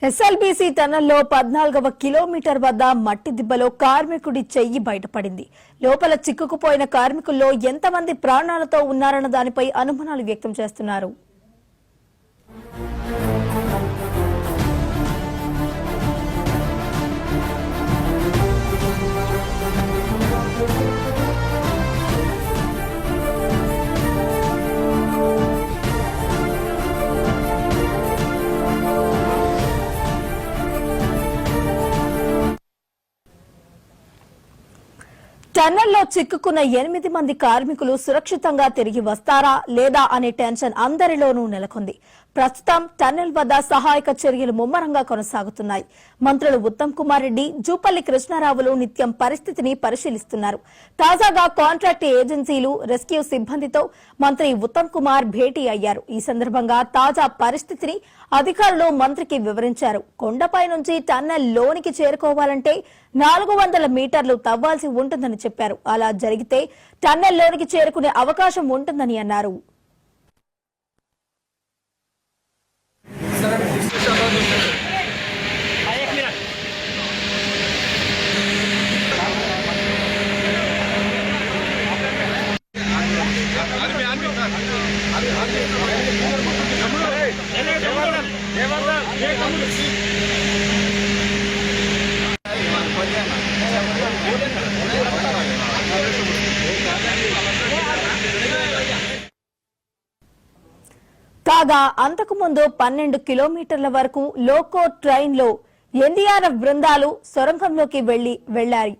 SLBC టన్నెల్లో 14వ kilometre వద్ద మట్టి దిబ్బలో కార్మికుడి చెయ్యి బయటపడింది. లోపల చిక్కుకుపోయిన కార్మికుల్లో ఎంతమంది ప్రాణాలతో ఉన్నారన్న దానిపై అనుమానాలు వ్యక్తం చేస్తున్నారు. టన్నెల్లో చిక్కుకున్న 8 మంది కార్మికులు సురక్షితంగా తిరిగి వస్తారా లేదా అనే టెన్షన్ అందరిలోనూ నెలకొంది. ప్రస్తుతం టన్నెల్ వద్ద సహాయక చర్యలు ముమ్మరంగా కొనసాగుతున్నాయి. మంత్రులు ఉత్తమ్ కుమార్ రెడ్డి, జూపల్లి కృష్ణారావులు నిత్యం పరిస్థితిని పరిశీలిస్తున్నారు. తాజాగా కాంట్రాక్ట్ ఏజెన్సీలు, రెస్క్యూ సిబ్బందితో మంత్రి ఉత్తమ్ కుమార్ భేటీ అయ్యారు. ఈ సందర్భంగా తాజా పరిస్థితిని అధికారులు మంత్రికి వివరించారు. కొండపై నుంచి టన్నెల్ లోనికి చేరుకోవాలంటే 400 మీటర్లు తవ్వాల్సి ఉంటుందని చెప్పారు. అలా జరిగితే టన్నెల్ లోనికి చేరుకునే అవకాశం ఉంటుందని అన్నారు. కాగా అంతకుముందు 12 కిలోమీటర్ల వరకు లోకో ట్రైన్లో ఎన్డీఆర్ఎఫ్ బృందాలు సొరంగంలోకి వెళ్లాయి.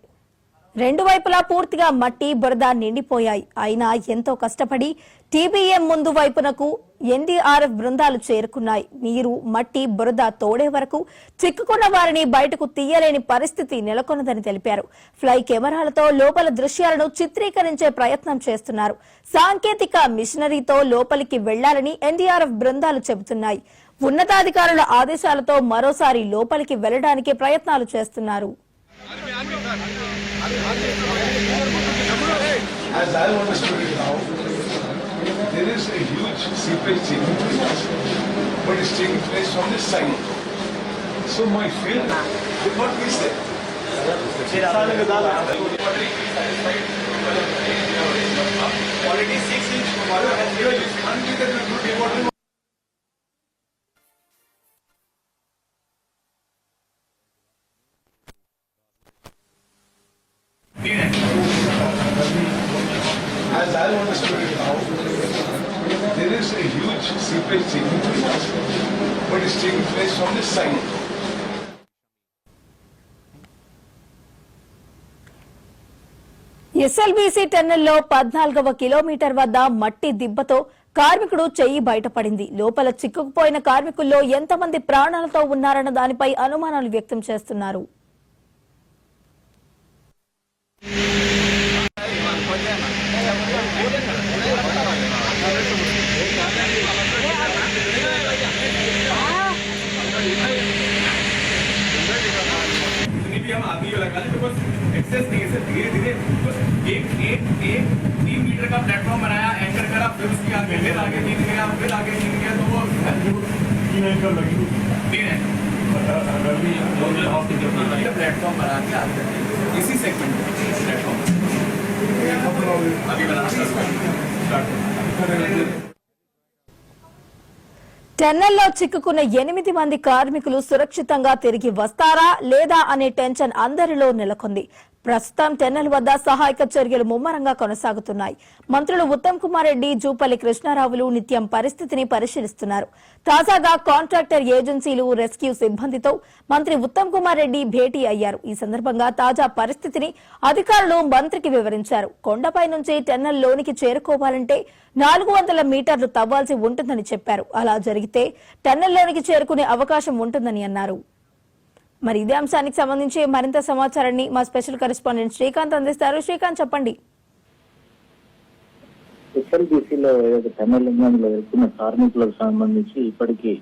రెండు వైపులా పూర్తిగా మట్టి, బురద నిండిపోయాయి. అయినా ఎంతో కష్టపడి టీబీఎం ముందు వైపునకు ఎన్డీఆర్ఎఫ్ బృందాలు చేరుకున్నాయి. నీరు, మట్టి, బురద తోడే వరకు చిక్కుకున్న వారిని బయటకు తీయలేని పరిస్థితి నెలకొన్నదని తెలిపారు. ఫ్లై కెమెరాలతో లోపల దృశ్యాలను చిత్రీకరించే ప్రయత్నం చేస్తున్నారు. సాంకేతిక మిషనరీతో లోపలికి వెళ్లాలని ఎన్డీఆర్ఎఫ్ బృందాలు చెబుతున్నాయి. ఉన్నతాధికారుల ఆదేశాలతో మరోసారి లోపలికి వెళ్లడానికి ప్రయత్నాలు చేస్తున్నారు. As I understood it now, there is a huge seepage taking place, but it's taking place from this side. So my field will not be there. Already 6 inch water has been used. As I understood it now, there is a huge seepage taking place, but it's taking place from this side. SLBC టన్నెల్లో 14వ kilometre వద్ద మట్టి దిబ్బతో కార్మికుడు చెయ్యి బయటపడింది. లోపల చిక్కుకుపోయిన కార్మికుల్లో ఎంతమంది ప్రాణాలతో ఉన్నారన్న దానిపై అనుమానాలు వ్యక్తం చేస్తున్నారు. एक्सेस नहीं है सर, धीरे धीरे एक 3 मीटर का प्लेटफॉर्म बनाया, एंकर करा, फिर उसके आगे फिर आगे नीचे गया, फिर आगे नीचे गया, तो वो 3 एंकर लगी 3 है प्लेटफॉर्म बना के आगे इसी सेगमेंट प्लेटफॉर्म अभी बनाना स्टार्ट। టన్నెల్లో చిక్కుకున్న 8 మంది కార్మికులు సురక్షితంగా తిరిగి వస్తారా లేదా అనే టెన్షన్ అందరిలో నెలకొంది. ప్రస్తుతం టన్నెల్ వద్ద సహాయక చర్యలు ముమ్మరంగా కొనసాగుతున్నాయి. మంత్రులు ఉత్తమ్ కుమార్ రెడ్డి, జూపల్లి కృష్ణారావులు నిత్యం పరిస్థితిని పరిశీలిస్తున్నారు. తాజాగా కాంట్రాక్టర్ ఏజెన్సీలు, రెస్క్యూ సిబ్బందితో మంత్రి ఉత్తమ్ కుమార్ రెడ్డి భేటీ అయ్యారు. ఈ సందర్భంగా తాజా పరిస్థితిని అధికారులు మంత్రికి వివరించారు. కొండపై నుంచి టన్నెల్ లోనికి చేరుకోవాలంటే 400 మీటర్లు తవ్వాల్సి ఉంటుందని చెప్పారు. అలా జరిగితే టన్నెల్ లోనికి చేరుకునే అవకాశం ఉంటుందని అన్నారు. మరి ఇదే అంశానికి సంబంధించి మరింత సమాచారాన్ని మా స్పెషల్ కరెస్పాండెంట్ శ్రీకాంత్ అందిస్తారు. శ్రీకాంత్, చెప్పండి. ఎస్ఎల్బీసీలో టన్నెల్ నిర్మాణంలో వెళ్తున్న కార్మికులకు సంబంధించి ఇప్పటికీ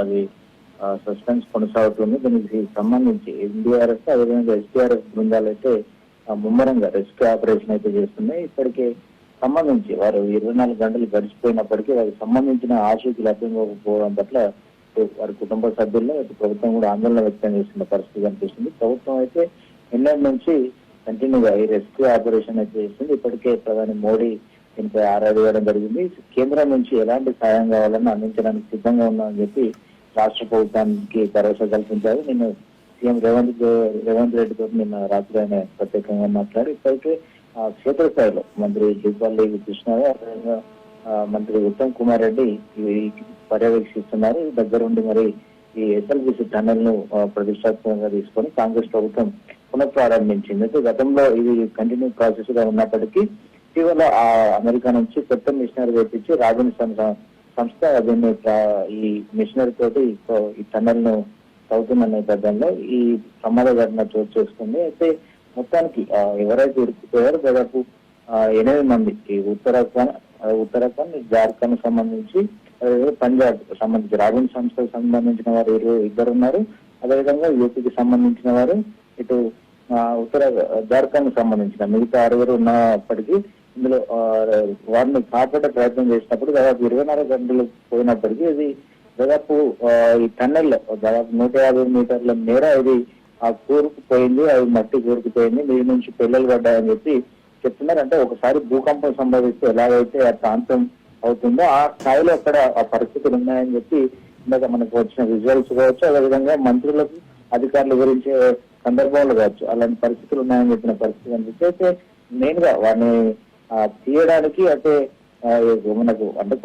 అది సస్పెన్స్ కొనసాగుతుంది. దీనికి సంబంధించి ఎన్డీఆర్ఎఫ్, అదేవిధంగా ఎస్డీఆర్ఎఫ్ బృందాలు అయితే ముమ్మరంగా రెస్క్యూ ఆపరేషన్ అయితే చేస్తున్నాయి. ఇప్పటికే సంబంధించి వారు 24 గంటలు గడిచిపోయినప్పటికీ వారికి సంబంధించిన ఆచూకీ లభ్యమవకపోవడం పట్ల వారి కుటుంబ సభ్యుల్లో ఇటు ప్రభుత్వం కూడా ఆందోళన వ్యక్తం చేస్తున్న పరిస్థితి కనిపిస్తుంది. ప్రభుత్వం అయితే ఎన్నటి నుంచి కంటిన్యూగా ఈ రెస్క్యూ ఆపరేషన్ అయితే చేస్తుంది. ఇప్పటికే ప్రధాని మోడీ దీనిపై ఆరాధన చేయడం జరిగింది. కేంద్రం నుంచి ఎలాంటి సాయం కావాలని అందించడానికి సిద్ధంగా ఉన్నామని చెప్పి రాష్ట్ర ప్రభుత్వానికి భరోసా కల్పించారు. నిన్న సీఎం రేవంత్ రెడ్డితో నిన్న రాత్రి ఆయన ప్రత్యేకంగా మాట్లాడి ఇప్పటికే క్షేత్రస్థాయిలో మంత్రి జూపల్లి కృష్ణారావు అదేవిధంగా మంత్రి ఉత్తమ్ కుమార్ రెడ్డి పర్యవేక్షిస్తున్నారు. దగ్గరుండి మరి ఈ ఎస్ఎల్బిసి టన్నెల్ ను ప్రతిష్టాత్మకంగా తీసుకొని కాంగ్రెస్ ప్రభుత్వం పునఃప్రారంభించింది. అయితే గతంలో ఇది కంటిన్యూ ప్రాసెస్ గా ఉన్నప్పటికీ ఇటీవల అమెరికా నుంచి కొత్త మిషనరీ తెప్పించి రాజన్ సంస్థ దీన్ని ఈ మిషనరీ తోటి ఈ టన్నెల్ ను తవ్వుతున్న నేపథ్యంలో ఈ ప్రమాద ఘటన చోటు చేసుకుంది. అయితే మొత్తానికి ఎవరైతే ఇరుక్కుపోయారో దాదాపు 8 మంది ఈ ఉత్తరాఖండ్ జార్ఖండ్ సంబంధించి పంజాబ్ సంబంధించి రాజన్ సంస్థకు సంబంధించిన వారు ఇద్దరు ఉన్నారు. అదేవిధంగా యూపీకి సంబంధించిన వారు ఇటు జార్ఖండ్ సంబంధించిన మిగతా 6 ఉన్నప్పటికీ ఇందులో వారిని కాపాడే ప్రయత్నం చేసినప్పుడు దాదాపు 24 గంటలు పోయినప్పటికీ ఇది దాదాపు ఈ టన్నెల్ దాదాపు 150 మీటర్ల మేర ఇది కూరుకుపోయింది. అది మట్టి కూరుకుపోయింది. దీని నుంచి పిల్లలు పడ్డాయని చెప్పి చెప్తున్నారు. అంటే ఒకసారి భూకంపం సంభవిస్తే ఎలాగైతే ఆ ప్రాంతం అవుతుందో ఆ స్థాయిలో అక్కడ ఆ పరిస్థితులు ఉన్నాయని చెప్పి ఇందాక మనకు వచ్చిన విజువల్స్ కావచ్చు, అదేవిధంగా మంత్రులకు అధికారుల గురించి సందర్భంలో కావచ్చు అలాంటి పరిస్థితులు ఉన్నాయని చెప్పిన పరిస్థితి అనిపిస్తే అయితే మెయిన్ గా వారిని తీయడానికి అంటే మనకు అంటే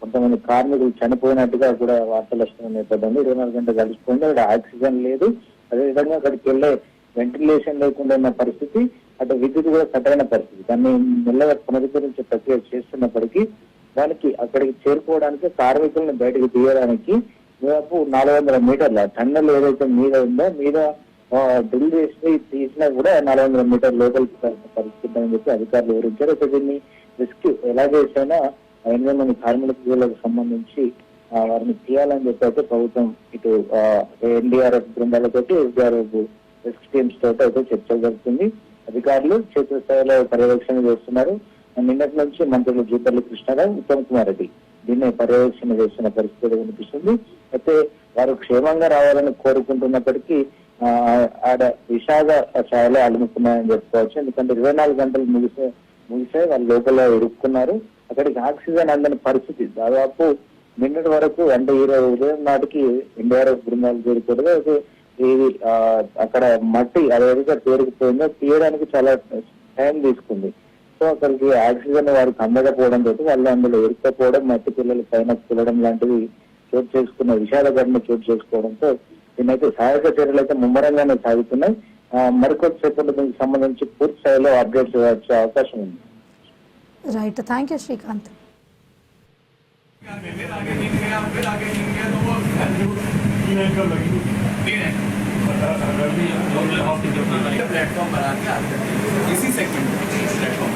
కొంతమంది కార్మికులు చనిపోయినట్టుగా కూడా వార్తలు వస్తున్న నేపథ్యంలో 24 గంటలు గడిచిపోయింది. అక్కడ ఆక్సిజన్ లేదు. అదేవిధంగా అక్కడికి వెళ్ళే వెంటిలేషన్ లేకుండా ఉన్న పరిస్థితి, అటు విద్యుత్ కూడా కట్ అయిన పరిస్థితి. దాన్ని మెల్లగా పునరుద్ధరించే ప్రక్రియ చేస్తున్నప్పటికీ దానికి అక్కడికి చేరుకోవడానికి కార్మికులను బయటకు తీయడానికి దాదాపు 400 మీటర్ల టన్నెల్ ఏదైతే మీద ఉందో మీద డ్రిల్ చేసి తీసినా కూడా 400 మీటర్ల లోపలికి పరిస్థితి అని చెప్పి అధికారులు వివరించారు. అయితే దీన్ని రెస్క్యూ ఎలా చేసైనా 8 మంది కార్మికులకు సంబంధించి వారిని తీయాలని చెప్పి అయితే ప్రభుత్వం ఇటు ఎన్డీఆర్ఎఫ్ బృందాలతో ఎస్డీఆర్ఎఫ్ రెస్క్యూ టీమ్స్ తోటి అయితే చర్చలు జరుగుతుంది. అధికారులు క్షేత్రస్థాయిలో పర్యవేక్షణ చేస్తున్నారు. నిన్నటి నుంచి మంత్రులు జూపల్లి కృష్ణారావు, ఉత్తమ్ కుమార్ రెడ్డి దీన్ని పర్యవేక్షణ చేస్తున్న పరిస్థితి కనిపిస్తుంది. అయితే వారు క్షేమంగా రావాలని కోరుకుంటున్నప్పటికీ ఆడ విషాద ఛాయలో అలుముకున్నాయని చెప్పుకోవచ్చు. ఎందుకంటే 24 గంటలు ముగిసే వాళ్ళు లోపల ఇరుక్కున్నారు. అక్కడికి ఆక్సిజన్ అందని పరిస్థితి దాదాపు నిన్నటి వరకు అంటే ఉదయం నాటికి ఎన్డీఆర్ఎఫ్ బృందాలు చేరుకోవడం అయితే ఇది అక్కడ మట్టి అదేవిధంగా పేరుకుపోయిందో తీయడానికి చాలా టైం తీసుకుంది. సో అక్కడికి ఆక్సిజన్ వారికి అందకపోవడంతో వాళ్ళు అందులో ఇరుక్కపోవడం, మట్టి పిల్లలు పైన పిల్లడం లాంటివి చోటు చేసుకున్న విషాద ఘటన చోటు చేసుకోవడంతో దీనైతే సహాయక చర్యలు అయితే ముమ్మరంగానే సాగుతున్నాయి. మరికొద్దిసేపటి దీనికి సంబంధించి పూర్తి స్థాయిలో అప్డేట్స్ వచ్చే అవకాశం ఉంది. Right, thank you Srikanth. Platform बना के इसी सेगमेंट प्लेटफॉर्म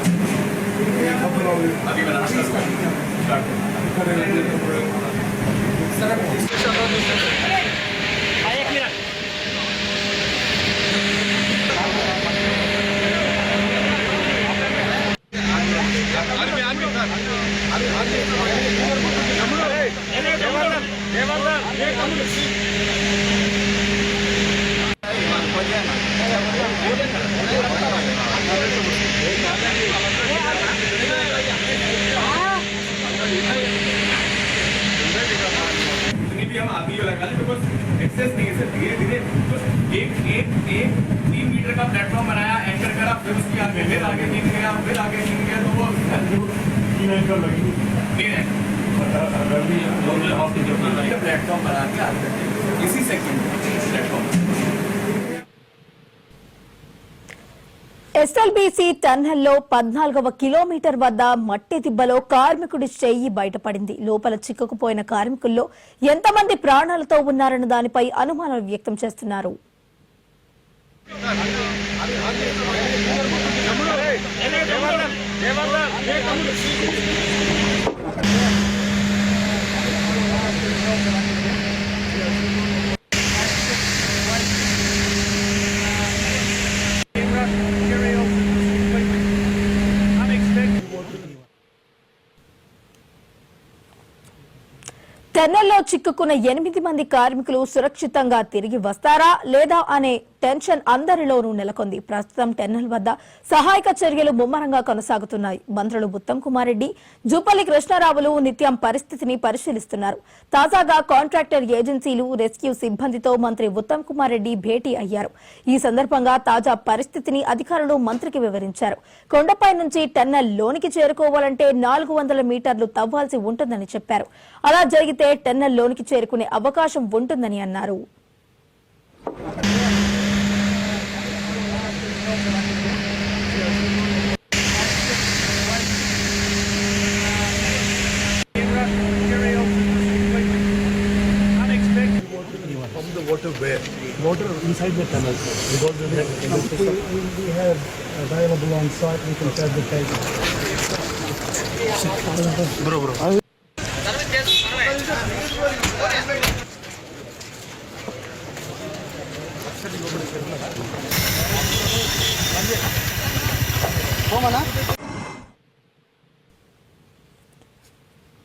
अभी बनाना स्टार्ट एक्सेस नहीं है सर, धीरे धीरे एक 3 मीटर का प्लेटफॉर्म बनाया, एंकर करा, फिर उसके बाद फिर आगे नीचे गया, फिर आगे नीचे गया, तो वो 3 एंकर लगी 3 एंकर प्लेटफॉर्म बना के इसी सेगमेंट प्लेटफॉर्म ఎస్ఎల్బీసీ టన్నెల్లో 14వ కిలోమీటర్ వద్ద మట్టి దిబ్బలో కార్మికుడి చెయ్యి బయటపడింది. లోపల చిక్కుకుపోయిన కార్మికుల్లో ఎంతమంది ప్రాణాలతో ఉన్నారన్న దానిపై అనుమానాలు వ్యక్తం చేస్తున్నారు. టన్నెల్లో చిక్కుకున్న 8 మంది కార్మికులు సురక్షితంగా తిరిగి వస్తారా లేదా అనే టెన్షన్ అందరిలోనూ నెలకొంది. ప్రస్తుతం టెన్నెల్ వద్ద సహాయక చర్యలు ముమ్మరంగా కొనసాగుతున్నాయి. మంత్రులు ఉత్తమ్ కుమార్ రెడ్డి, జూపల్లి కృష్ణారావులు నిత్యం పరిస్థితిని పరిశీలిస్తున్నారు. తాజాగా కాంట్రాక్టర్ ఏజెన్సీలు, రెస్క్యూ సిబ్బందితో మంత్రి ఉత్తమ్ కుమార్ రెడ్డి భేటీ అయ్యారు. ఈ సందర్భంగా తాజా పరిస్థితిని అధికారులు మంత్రికి వివరించారు. కొండపై నుంచి టెన్నెల్ లోనికి చేరుకోవాలంటే 400 మీటర్లు తవ్వాల్సి ఉంటుందని చెప్పారు. అలా జరిగితే టెన్నెల్ లోనికి చేరుకునే అవకాశం ఉంటుందని అన్నారు. From the water where? Water inside the tunnel, sir. Because we have available on site, we can fabricate. Bro.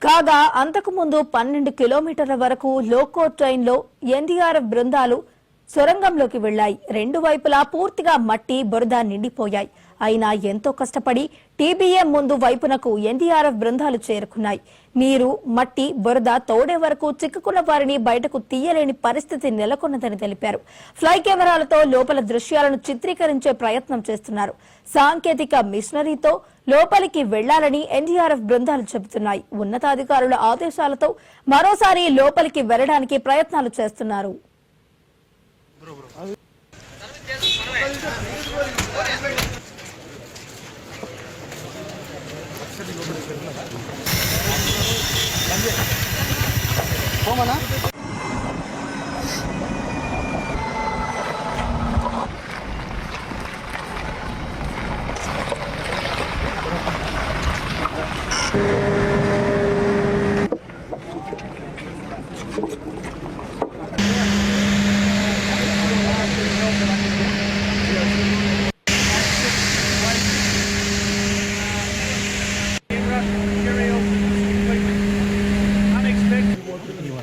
కాగా అంతకుముందు 12 కిలోమీటర్ల వరకు లోకో ట్రైన్లో ఎన్డీఆర్ఎఫ్ బృందాలు సొరంగంలోకి వెళ్లాయి. రెండు వైపులా పూర్తిగా మట్టి, బురద నిండిపోయాయి. అయినా ఎంతో కష్టపడి టీబీఎం ముందు వైపునకు ఎన్డీఆర్ఎఫ్ బృందాలు చేరుకున్నాయి. నీరు, మట్టి, బురద తోడే వరకు చిక్కుకున్న వారిని బయటకు తీయలేని పరిస్థితి నెలకొన్నదని తెలిపారు. ఫ్లై కెమెరాలతో లోపల దృశ్యాలను చిత్రీకరించే ప్రయత్నం చేస్తున్నారు. సాంకేతిక మిషనరీతో లోపలికి వెళ్లాలని ఎన్డీఆర్ఎఫ్ బృందాలు చెబుతున్నాయి. ఉన్నతాధికారుల ఆదేశాలతో మరోసారి లోపలికి వెళ్లడానికి ప్రయత్నాలు చేస్తున్నారు.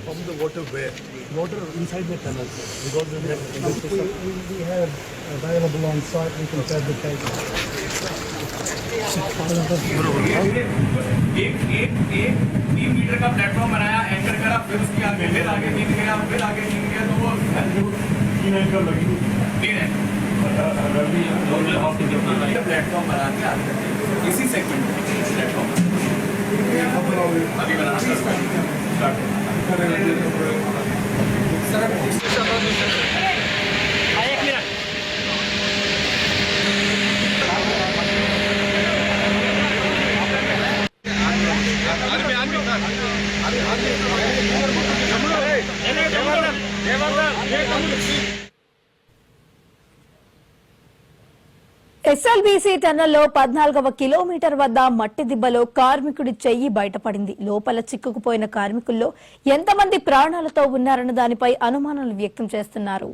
From the water where? Water inside the tunnel, sir. Because we have available on site, we can fabricate. एक 3 मीटर का प्लेटफॉर्म बनाया, एंकर करा, फिर उसके आगे फिर आगे नीचे गया, फिर आगे नीचे गया, तो वो 3 एंकर लगी 3 है प्लेटफॉर्म बना के आगे इसी सेगमेंट प्लेटफॉर्म अभी बनाना स्टार्ट ఎస్ఎల్బీసీ టన్నెల్లో 14వ కిలోమీటర్ వద్ద మట్టి దిబ్బలో కార్మికుడి చెయ్యి బయటపడింది. లోపల చిక్కుకుపోయిన కార్మికుల్లో ఎంతమంది ప్రాణాలతో ఉన్నారన్న దానిపై అనుమానాలు వ్యక్తం చేస్తున్నారు.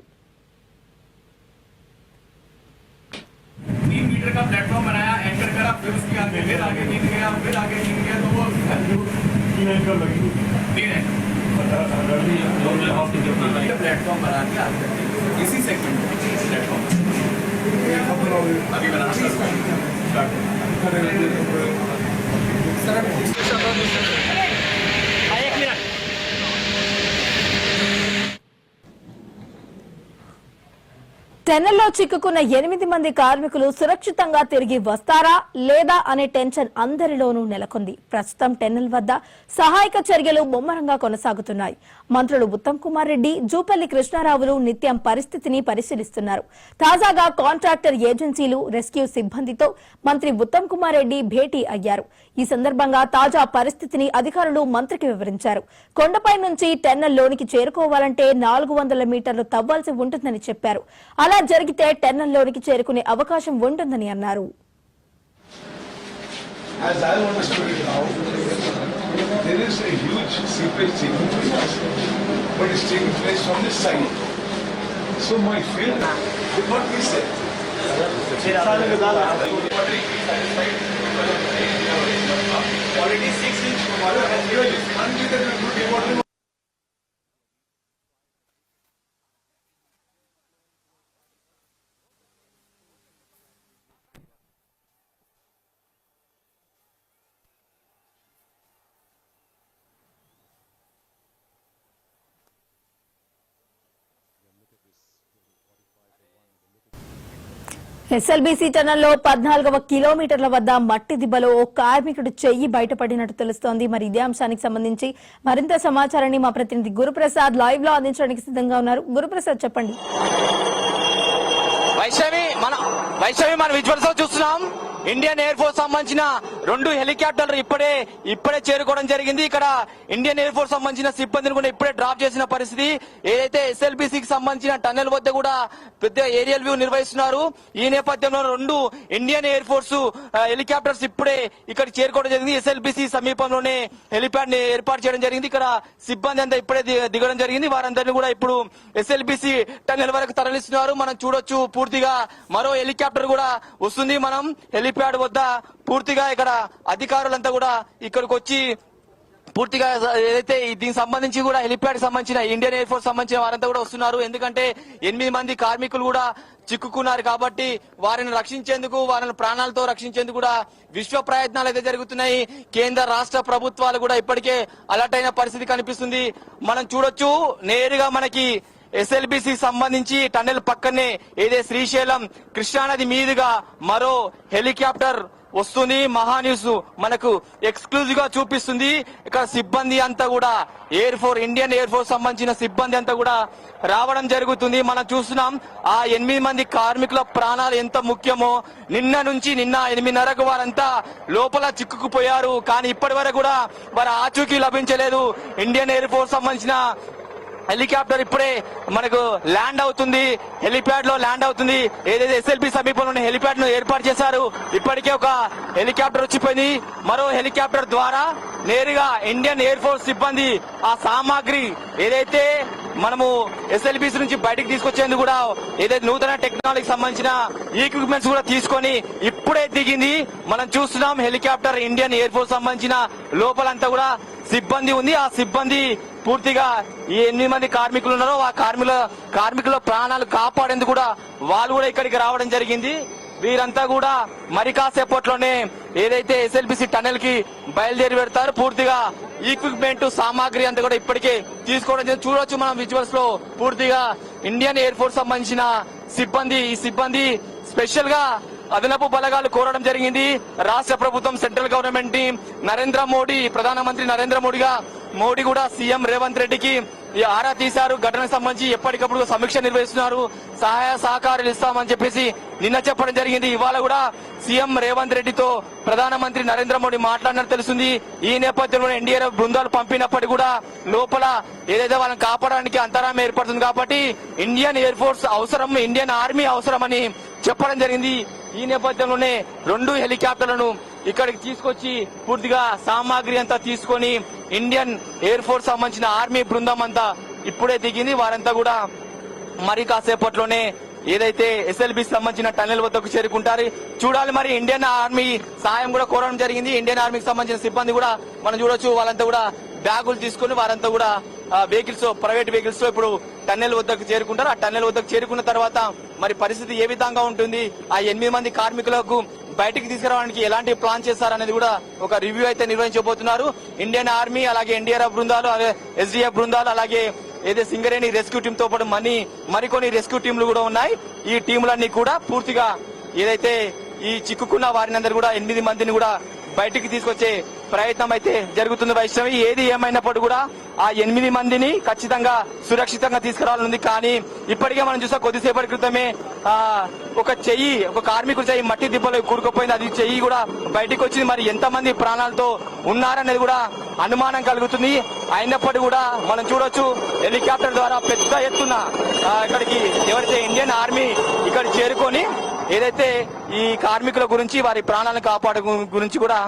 3 मीटर का प्लेटफॉर्म बनाया, एंकर करा, फिर उसके आगे फिर आगे नीचे गया, फिर आगे नीचे गया, तो वो 3 एंकर लगी 3 है प्लेटफॉर्म बना के आगे इसी सेगमेंट प्लेटफॉर्म अभी बनाना स्टार्ट టెన్నెల్లో చిక్కుకున్న 8 మంది కార్మికులు సురక్షితంగా తిరిగి వస్తారా లేదా అనే టెన్షన్ అందరిలోనూ నెలకొంది. ప్రస్తుతం టెన్నెల్ వద్ద సహాయక చర్యలు ముమ్మరంగా కొనసాగుతున్నాయి. మంత్రులు ఉత్తమ్ కుమార్ రెడ్డి, జూపల్లి కృష్ణారావులు నిత్యం పరిస్థితిని పరిశీలిస్తున్నారు. తాజాగా కాంట్రాక్టర్ ఏజెన్సీలు, రెస్క్యూ సిబ్బందితో మంత్రి ఉత్తమ్ కుమార్ రెడ్డి భేటీ అయ్యారు. ఈ సందర్భంగా తాజా పరిస్థితిని అధికారులు మంత్రికి వివరించారు. కొండపై నుంచి టెన్నెల్ లోనికి చేరుకోవాలంటే 400 మీటర్లు తవ్వాల్సి ఉంటుందని చెప్పారు. అలా జరిగితే టెన్నెల్ లోనికి చేరుకునే అవకాశం ఉంటుందని అన్నారు. As I understood it now, there is a huge seepage taking place, but it's taking place from this side. So my fear will not be safe. Already 6 inch water has been SLBC టన్నల్లో 14వ కిలోమీటర్ల వద్ద మట్టి దిబ్బలో ఓ కార్మికుడు చెయ్యి బయటపడినట్టు తెలుస్తోంది. మరి ఇదే అంశానికి సంబంధించి మరింత సమాచారాన్ని మా ప్రతినిధి గురుప్రసాద్ లైవ్ లో అందించడానికి సిద్ధంగా ఉన్నారు. గురుప్రసాద్, చెప్పండి. వైష్ణవి మన విజువల్స్ లో చూస్తున్నాం. ఇండియన్ ఎయిర్ ఫోర్స్ సంబంధించిన 2 హెలికాప్టర్లు ఇప్పుడే చేరుకోవడం జరిగింది. ఇక్కడ ఇండియన్ ఎయిర్ ఫోర్స్ సంబంధించిన సిబ్బందిని కూడా ఇప్పుడే డ్రాప్ చేసిన పరిస్థితి. ఏదైతే ఎస్ఎల్బీసీకి సంబంధించిన టన్నెల్ వద్ద కూడా పెద్ద ఏరియల్ వ్యూ నిర్వహిస్తున్నారు. ఈ నేపథ్యంలో 2 ఇండియన్ ఎయిర్ ఫోర్స్ హెలికాప్టర్స్ ఇప్పుడే ఇక్కడ చేరుకోవడం జరిగింది. ఎస్ఎల్బీసీ సమీపంలోనే హెలిప్యాడ్ ని ఏర్పాటు చేయడం జరిగింది. ఇక్కడ సిబ్బంది అంతా ఇప్పుడే దిగడం జరిగింది. వారందరినీ కూడా ఇప్పుడు ఎస్ఎల్బీసీ టన్నెల్ వరకు తరలిస్తున్నారు. మనం చూడొచ్చు, పూర్తిగా మరో హెలికాప్టర్ కూడా వస్తుంది. మనం హెలిప్యాడ్ వద్ద పూర్తిగా ఇక్కడ అధికారులంతా కూడా ఇక్కడికి వచ్చి పూర్తిగా ఏదైతే దీనికి సంబంధించి కూడా హెలిప్యాడ్ సంబంధించిన ఇండియన్ ఎయిర్ ఫోర్స్ సంబంధించిన వారంతా కూడా వస్తున్నారు. ఎందుకంటే 8 మంది కార్మికులు కూడా చిక్కుకున్నారు కాబట్టి వారిని రక్షించేందుకు, వారిని ప్రాణాలతో రక్షించేందుకు కూడా విశ్వ ప్రయత్నాలు అయితే జరుగుతున్నాయి. కేంద్ర రాష్ట్ర ప్రభుత్వాలు కూడా ఇప్పటికే అలర్ట్ అయిన పరిస్థితి కనిపిస్తుంది. మనం చూడొచ్చు, నేరుగా మనకి ఎస్ఎల్బీసీ సంబంధించి టన్నెల్ పక్కనే ఏదే శ్రీశైలం కృష్ణానది మీదుగా మరో హెలికాప్టర్ వస్తుంది. మహాన్యూస్ మనకు ఎక్స్క్లూజివ్ గా చూపిస్తుంది. ఇక్కడ సిబ్బంది అంతా కూడా ఇండియన్ ఎయిర్ ఫోర్స్ సంబంధించిన సిబ్బంది అంతా కూడా రావడం జరుగుతుంది. మనం చూస్తున్నాం ఆ 8 మంది కార్మికుల ప్రాణాలు ఎంత ముఖ్యమో. నిన్న 8:30కు వారంతా లోపల చిక్కుకుపోయారు. కానీ ఇప్పటి వరకు కూడా వారి ఆచూకీ లభించలేదు. ఇండియన్ ఎయిర్ ఫోర్స్ సంబంధించిన హెలికాప్టర్ ఇప్పుడే మనకు ల్యాండ్ అవుతుంది, హెలిప్యాడ్ లో ల్యాండ్ అవుతుంది. ఏదైతే ఎస్ఎల్బీ సమీపంలోనే హెలిప్యాడ్ ను ఏర్పాటు చేశారు, ఇప్పటికే ఒక హెలికాప్టర్ వచ్చిపోయింది. మరో హెలికాప్టర్ ద్వారా నేరుగా ఇండియన్ ఎయిర్ ఫోర్స్ సిబ్బంది ఆ సామాగ్రి ఏదైతే మనము ఎస్ఎల్బీసీ నుంచి బయటకు తీసుకొచ్చేందుకు కూడా ఏదైతే నూతన టెక్నాలజీకి సంబంధించిన ఈక్విప్మెంట్స్ కూడా తీసుకొని ఇప్పుడే దిగింది. మనం చూస్తున్నాం హెలికాప్టర్ ఇండియన్ ఎయిర్ ఫోర్స్ సంబంధించిన లోపలంతా కూడా సిబ్బంది ఉంది. ఆ సిబ్బంది పూర్తిగా ఈ 8 మంది కార్మికులు ఉన్నారో ఆ కార్మికుల ప్రాణాలు కాపాడేందుకు కూడా వాళ్ళు కూడా ఇక్కడికి రావడం జరిగింది. వీరంతా కూడా మరి కాసేపట్లోనే ఏదైతే ఎస్ఎల్బీసీ టన్నెల్ కి బయలుదేరి పెడతారు. పూర్తిగా ఈక్విప్మెంట్ సామాగ్రి అంతా కూడా ఇప్పటికే తీసుకోవడం జరిగింది. చూడొచ్చు మనం విజువల్స్ లో పూర్తిగా ఇండియన్ ఎయిర్ ఫోర్స్ సంబంధించిన ఈ సిబ్బంది స్పెషల్ గా అదనపు బలగాలు కోరడం జరిగింది. రాష్ట్ర ప్రభుత్వం, సెంట్రల్ గవర్నమెంట్ ని నరేంద్ర మోడీ, ప్రధానమంత్రి నరేంద్ర మోడీ కూడా సీఎం రేవంత్ రెడ్డికి ఆరా తీశారు. ఘటనకు సంబంధించి ఎప్పటికప్పుడు సమీక్ష నిర్వహిస్తున్నారు. సహాయ సహకారాలు ఇస్తామని చెప్పేసి నిన్న చెప్పడం జరిగింది. ఇవాళ కూడా సీఎం రేవంత్ రెడ్డితో ప్రధానమంత్రి నరేంద్ర మోడీ మాట్లాడినట్టు తెలుస్తుంది. ఈ నేపథ్యంలో ఎన్డీఆర్ఎఫ్ బృందాలు పంపినప్పటికీ కూడా లోపల ఏదైతే వాళ్ళని కాపాడడానికి అంతరాయం ఏర్పడుతుంది కాబట్టి ఇండియన్ ఎయిర్ ఫోర్స్ అవసరం, ఇండియన్ ఆర్మీ అవసరం అని చెప్పడం జరిగింది. ఈ నేపథ్యంలోనే 2 హెలికాప్టర్లను ఇక్కడికి తీసుకొచ్చి పూర్తిగా సామాగ్రి అంతా తీసుకొని ఇండియన్ ఎయిర్ ఫోర్స్ సంబంధించిన ఆర్మీ బృందం అంతా ఇప్పుడే దిగింది. వారంతా కూడా మరి కాసేపట్లోనే ఏదైతే ఎస్ఎల్బీ సంబంధించిన టన్నెల్ వద్దకు చేరుకుంటారు. చూడాలి, మరి ఇండియన్ ఆర్మీ సాయం కూడా కోరడం జరిగింది. ఇండియన్ ఆర్మీకి సంబంధించిన సిబ్బంది కూడా మనం చూడొచ్చు, వాళ్ళంతా కూడా బ్యాగులు తీసుకుని వారంతా కూడా వెహికల్స్, ప్రైవేట్ వెహికల్స్ లో ఇప్పుడు టన్నెల్ వద్దకు చేరుకుంటారు. ఆ టన్నెల్ వద్దకు చేరుకున్న తర్వాత మరి పరిస్థితి ఏ విధంగా ఉంటుంది, ఆ 8 మంది కార్మికులకు బయటికి తీసుకురావడానికి ఎలాంటి ప్లాన్ చేస్తారనేది కూడా ఒక రివ్యూ అయితే నిర్వహించబోతున్నారు. ఇండియన్ ఆర్మీ, అలాగే ఎన్డీఆర్ఎఫ్ బృందాలు, ఎస్డీఎఫ్ బృందాలు, అలాగే ఏదైతే సింగరేణి రెస్క్యూ టీమ్ తో పాటు మరికొన్ని రెస్క్యూ టీంలు కూడా ఉన్నాయి. ఈ టీంలన్నీ కూడా పూర్తిగా ఏదైతే ఈ చిక్కుకున్న వారినందరూ కూడా 8 మందిని కూడా బయటికి తీసుకొచ్చే ప్రయత్నం అయితే జరుగుతుంది. వైష్ణవి, ఏది ఏమైనప్పుడు కూడా ఆ 8 మందిని ఖచ్చితంగా సురక్షితంగా తీసుకురావాలని. కానీ ఇప్పటికే మనం చూసా, కొద్దిసేపటి క్రితమే ఒక కార్మికుడు చెయ్యి మట్టి దిబ్బలో కూరుకుపోయింది. అది చెయ్యి కూడా బయటకు వచ్చింది. మరి ఎంతమంది ప్రాణాలతో ఉన్నారనేది కూడా అనుమానం కలుగుతుంది. అయినప్పటికీ కూడా మనం చూడొచ్చు, హెలికాప్టర్ ద్వారా పెద్ద ఎత్తున ఇక్కడికి ఎవరైతే ఇండియన్ ఆర్మీ ఇక్కడ చేరుకొని ఏదైతే ఈ కార్మికుల గురించి, వారి ప్రాణాలను కాపాడే గురించి కూడా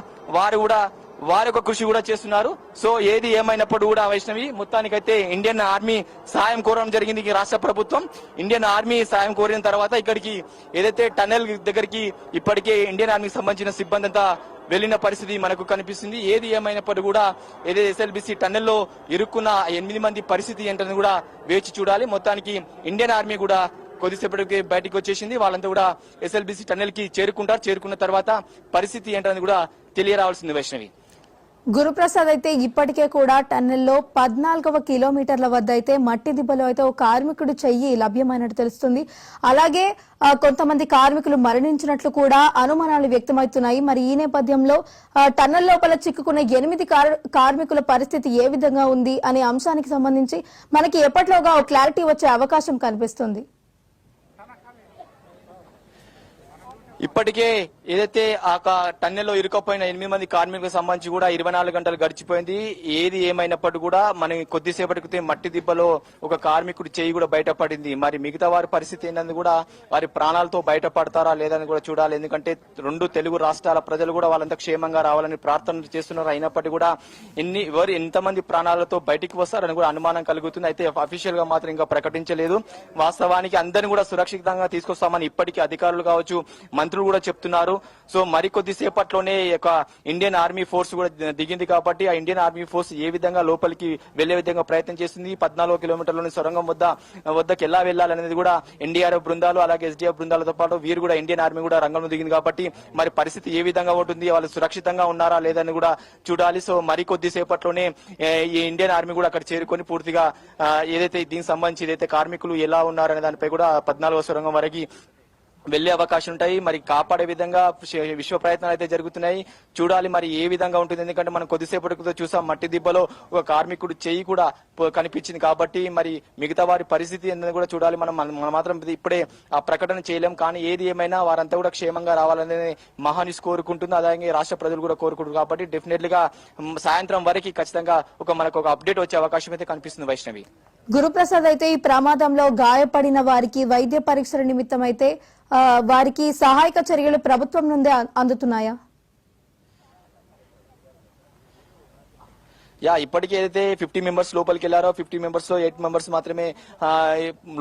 వారి యొక్క కృషి కూడా చేస్తున్నారు. సో ఏది ఏమైనప్పుడు కూడా వైష్ణవి, మొత్తానికైతే ఇండియన్ ఆర్మీ సాయం కోరడం జరిగింది. రాష్ట్ర ప్రభుత్వం ఇండియన్ ఆర్మీ సాయం కోరిన తర్వాత ఇక్కడికి ఏదైతే టన్నెల్ దగ్గరికి ఇప్పటికే ఇండియన్ ఆర్మీకి సంబంధించిన సిబ్బంది అంతా వెళ్లిన పరిస్థితి మనకు కనిపిస్తుంది. ఏది ఏమైనప్పుడు కూడా ఏదైతే ఎస్ఎల్బీసీ టన్నెల్లో ఇరుక్కున్న 8 మంది పరిస్థితి ఏంటని కూడా వేచి చూడాలి. మొత్తానికి ఇండియన్ ఆర్మీ కూడా కొద్దిసేపటికి బయటకు వచ్చేసింది. వాళ్ళంతా కూడా ఎస్ఎల్బీసీ టన్నెల్ కి చేరుకున్న తర్వాత పరిస్థితి ఏంటనేది కూడా తెలియరావాల్సింది వైష్ణవి. గురుప్రసాద్ అయితే ఇప్పటికే కూడా టన్నెల్లో 14వ కిలోమీటర్ల వద్ద అయితే మట్టి దిబ్బలో అయితే ఒక కార్మికుడి చెయ్యి లభ్యమైనట్టు తెలుస్తుంది. అలాగే కొంతమంది కార్మికులు మరణించినట్లు కూడా అనుమానాలు వ్యక్తమవుతున్నాయి. మరి ఈ నేపథ్యంలో టన్నెల్ లోపల చిక్కుకున్న 8 కార్మికుల పరిస్థితి ఏ విధంగా ఉంది అనే అంశానికి సంబంధించి మనకి ఎప్పట్లోగా ఒక క్లారిటీ వచ్చే అవకాశం కనిపిస్తుంది. ఇప్పటికే ఏదైతే ఆ టన్నెల్లో ఇరుకపోయిన 8 మంది కార్మికులకు సంబంధించి కూడా 24 గంటలు గడిచిపోయింది. ఏది ఏమైనప్పటికీ కూడా మన కొద్దిసేపటికి మట్టి దిబ్బలో ఒక కార్మికుడి చేయి కూడా బయటపడింది. మరి మిగతా వారి పరిస్థితి ఏంటని కూడా వారి ప్రాణాలతో బయటపడతారా లేదని కూడా చూడాలి. ఎందుకంటే 2 తెలుగు రాష్ట్రాల ప్రజలు కూడా వాళ్ళంతా క్షేమంగా రావాలని ప్రార్థన చేస్తున్నారు. అయినప్పటికీ కూడా ఎంతమంది ప్రాణాలతో బయటికి వస్తారని కూడా అనుమానం కలుగుతుంది. అయితే అఫీషియల్ గా మాత్రం ఇంకా ప్రకటించలేదు. వాస్తవానికి అందరినీ కూడా సురక్షితంగా తీసుకొస్తామని ఇప్పటికీ అధికారులు కావచ్చు, మంత్రులు కూడా చెప్తున్నారు. సో మరికొద్ది సేపట్లోనే ఇండియన్ ఆర్మీ ఫోర్స్ కూడా దిగింది కాబట్టి ఆ ఇండియన్ ఆర్మీ ఫోర్స్ ఏ విధంగా లోపలికి వెళ్లే విధంగా ప్రయత్నం చేస్తుంది. 14 కిలోమీటర్లోని సొరంగం వద్దకు ఎలా వెళ్లాలనేది కూడా ఎన్డీఆర్ఎఫ్ బృందాలు అలాగే ఎస్డీఎఫ్ బృందాలతో పాటు వీరు కూడా ఇండియన్ ఆర్మీ కూడా రంగంలో దిగింది కాబట్టి మరి పరిస్థితి ఏ విధంగా ఉంటుంది, వాళ్ళు సురక్షితంగా ఉన్నారా లేదని కూడా చూడాలి. సో మరికొద్ది సేపట్లోనే ఈ ఇండియన్ ఆర్మీ కూడా అక్కడ చేరుకొని పూర్తిగా ఏదైతే దీనికి సంబంధించి ఏదైతే కార్మికులు ఎలా ఉన్నారనే దానిపై కూడా 14వ సొరంగం వరకు వెళ్లే అవకాశం ఉంటాయి. మరి కాపాడే విధంగా విశ్వ ప్రయత్నాలు అయితే జరుగుతున్నాయి. చూడాలి మరి ఏ విధంగా ఉంటుంది. ఎందుకంటే మనం కొద్దిసేపటి చూసాం మట్టి దిబ్బలో ఒక కార్మికుడు చెయ్యి కూడా కనిపించింది కాబట్టి మరి మిగతా వారి పరిస్థితి ఏంటని కూడా చూడాలి. మనం మాత్రం ఇప్పుడే ఆ ప్రకటన చేయలేం. కానీ ఏది ఏమైనా వారంతా కూడా క్షేమంగా రావాలనేది మహానిస్ కోరుకుంటుంది. అలాగే రాష్ట్ర ప్రజలు కూడా కోరుకుంటారు కాబట్టి డెఫినెట్లీగా సాయంత్రం వరకు ఖచ్చితంగా మనకు ఒక అప్డేట్ వచ్చే అవకాశం అయితే కనిపిస్తుంది. వైష్ణవి, గురుప్రసాద్ అయితే ఈ ప్రమాదంలో గాయపడిన వారికి వైద్య పరీక్షల నిమిత్తం అయితే వారికి సహాయక చర్యలు ప్రభుత్వం నుండే అందుతున్నాయా? ఇప్పటికే ఏదైతే 50 మెంబర్స్ లోపలికి వెళ్లారో 50 మెంబర్స్ లో 8 మెంబర్స్ మాత్రమే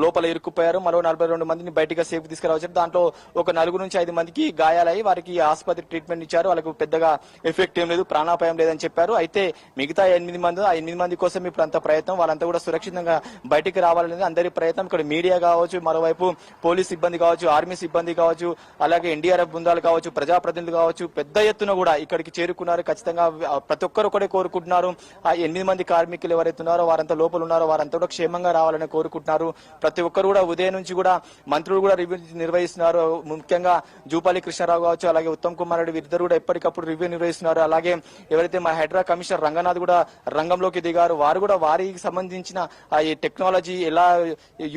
లోపల ఇరుక్కుపోయారు. మరో 42 మందిని బయటగా సేఫ్ తీసుకురావచ్చారు. దాంట్లో ఒక 4 నుంచి 5 మందికి గాయాలయ్యి వారికి ఆసుపత్రి ట్రీట్మెంట్ ఇచ్చారు. వాళ్ళకు పెద్దగా ఎఫెక్ట్ ఏం లేదు, ప్రాణాపాయం లేదని చెప్పారు. అయితే మిగతా 8 మంది కోసం ఇప్పుడు అంత ప్రయత్నం, వాళ్ళంతా కూడా సురక్షితంగా బయటికి రావాలనేది అందరి ప్రయత్నం. ఇక్కడ మీడియా కావచ్చు, మరోవైపు పోలీస్ సిబ్బంది కావచ్చు, ఆర్మీ సిబ్బంది కావచ్చు, అలాగే ఎన్డీఆర్ఎఫ్ బృందాలు కావచ్చు, ప్రజాప్రతినిధులు కావచ్చు, పెద్ద ఎత్తున కూడా ఇక్కడికి చేరుకున్నారు. ఖచ్చితంగా ప్రతి ఒక్కరు ఒకటే కోరుకుంటున్నారు. ఆ 8 మంది కార్మికులు ఎవరైతే ఉన్నారో వారంతా లోపల ఉన్నారో వారంతా కూడా క్షేమంగా రావాలని కోరుకుంటున్నారు. ప్రతి ఒక్కరు కూడా ఉదయం నుంచి కూడా మంత్రులు కూడా రివ్యూ నిర్వహిస్తున్నారు. ముఖ్యంగా జూపాలి కృష్ణారావు కావచ్చు, అలాగే ఉత్తమ్ కుమార్ రెడ్డి వీరిద్దరు కూడా ఎప్పటికప్పుడు రివ్యూ నిర్వహిస్తున్నారు. అలాగే ఎవరైతే మా హైడ్రా కమిషనర్ రంగనాథ్ కూడా రంగంలోకి దిగారు. వారు కూడా వారికి సంబంధించిన ఈ టెక్నాలజీ ఎలా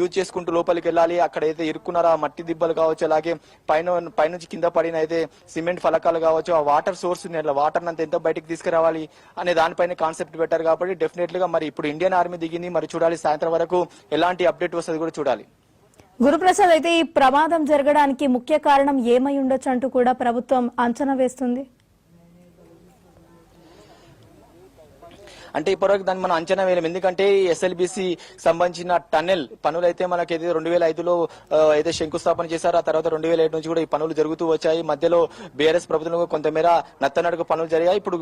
యూజ్ చేసుకుంటూ లోపలికి వెళ్ళాలి, అక్కడ అయితే ఇరుక్కున్నారో ఆ మట్టి దిబ్బలు కావచ్చు, అలాగే పైనుంచి కింద పడిన అయితే సిమెంట్ ఫలకాలు కావచ్చు, ఆ వాటర్ సోర్స్ వాటర్ అంతా ఎంత బయటకు తీసుకురావాలి అనే దానిపైన కాన్సెప్ట్ పెట్టారు. కాబట్టి డెఫినెట్ గా మరి ఇప్పుడు ఇండియన్ ఆర్మీ దిగింది. మరి చూడాలి సాయంత్రం వరకు ఎలాంటి అప్డేట్ వస్తుంది కూడా చూడాలి. గురుప్రసాద్ అయితే ఈ ప్రమాదం జరగడానికి ముఖ్య కారణం ఏమై ఉండొచ్చు అంటూ కూడా ప్రభుత్వం అంచనా వేస్తుంది. అంటే ఇప్పటివరకు దాన్ని మనం అంచనా వేయలేం. ఎందుకంటే ఎస్ఎల్బిసి సంబంధించిన టన్నెల్ పనులు అయితే మనకి 2005లో అయితే శంకుస్థాపన చేశారు. ఆ తర్వాత 2007 నుంచి కూడా ఈ పనులు జరుగుతూ వచ్చాయి. మధ్యలో బీఆర్ఎస్ ప్రభుత్వంలో కొంతమేర నత్తనడక పనులు జరిగాయి. ఇప్పుడు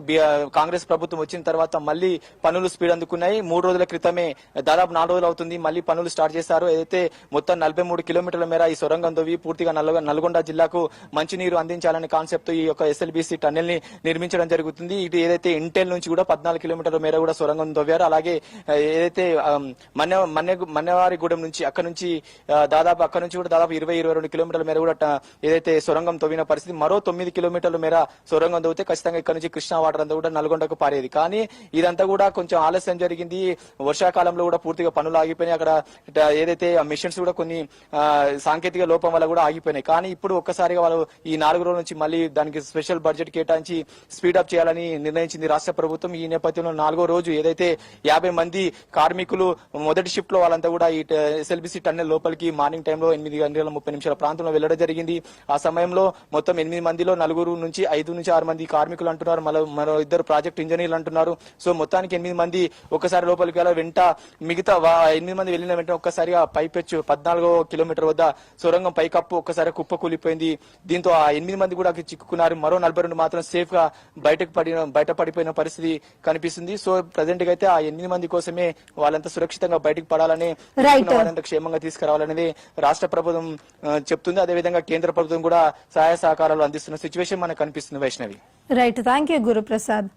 కాంగ్రెస్ ప్రభుత్వం వచ్చిన తర్వాత మళ్ళీ పనులు స్పీడ్ అందుకున్నాయి. 3 రోజుల క్రితమే దాదాపు 4 రోజులు అవుతుంది మళ్ళీ పనులు స్టార్ట్ చేశారు. ఏదైతే మొత్తం 43 కిలోమీటర్ల మేర ఈ సొరంగం తవ్వి పూర్తిగా నల్గొండ జిల్లాకు మంచినీరు అందించాలనే కాన్సెప్ట్ ఈ యొక్క ఎస్ఎల్బిసి టన్నెల్ ని నిర్మించడం జరుగుతుంది. ఇది ఏదైతే ఇంటెల్ నుంచి కూడా 14 కిలోమీటర్ల మేర కూడా సొరంగం తవ్వారు. అలాగే ఏదైతే మన్నవారిగూడెం నుంచి అక్కడ నుంచి కూడా దాదాపు 20-22 కిలోమీటర్ల మేర కూడా ఏదైతే సొరంగం తవ్విన పరిస్థితి. మరో 9 కిలోమీటర్ల మేర సొరంగం తవ్వితే ఖచ్చితంగా ఇక్కడ నుంచి కృష్ణా వాటర్ అంతా కూడా నల్గొండకు పారేది. కానీ ఇదంతా కూడా కొంచెం ఆలస్యం జరిగింది. వర్షాకాలంలో కూడా పూర్తిగా పనులు ఆగిపోయినాయి. అక్కడ ఏదైతే మిషన్స్ కూడా కొన్ని సాంకేతిక లోపం వల్ల కూడా ఆగిపోయినాయి. కానీ ఇప్పుడు ఒక్కసారిగా వాళ్ళు ఈ 4 రోజుల నుంచి మళ్ళీ దానికి స్పెషల్ బడ్జెట్ కేటాయించి స్పీడప్ చేయాలని నిర్ణయించింది రాష్ట్ర ప్రభుత్వం. ఈ నేపథ్యంలో 4వ రోజు ఏదైతే 50 మంది కార్మికులు మొదటి షిఫ్ట్ లో వాళ్ళంతా కూడా ఈ ఎస్ఎల్బిసి టన్నెల్ లోపలికి మార్నింగ్ టైంలో 8:30 ప్రాంతంలో వెళ్లడం జరిగింది. ఆ సమయంలో మొత్తం 8 మందిలో 4 నుంచి 5 నుంచి 6 మంది కార్మికులు అంటున్నారు, మరో 2 ప్రాజెక్ట్ ఇంజనీర్లు అంటున్నారు. సో మొత్తానికి 8 మంది ఒక్కసారి లోపలికి వెళ్ళాలి. మిగతా 8 మంది వెళ్లిన వెంటనే ఒక్కసారిగా పైపెచ్చు 14 కిలోమీటర్ వద్ద సొరంగం పైకప్పు ఒక్కసారి కుప్ప కూలిపోయింది. దీంతో ఆ 8 మంది కూడా చిక్కుకున్నారు. మరో 42 మాత్రం సేఫ్ గా బయట పడిపోయిన పరిస్థితి కనిపిస్తుంది. సో ప్రజెంట్ గా అయితే ఆ 8 మంది కోసమే వాళ్ళంతా సురక్షితంగా బయటకు పడాలని, వాళ్ళంతా క్షేమంగా తీసుకురావాలనేది రాష్ట్ర ప్రభుత్వం చెప్తుంది. అదేవిధంగా కేంద్ర ప్రభుత్వం కూడా సహాయ సహకారాలు అందిస్తున్న సిచ్యువేషన్ మనకు కనిపిస్తుంది. Vaishnavi, right, thank you Guruprasad.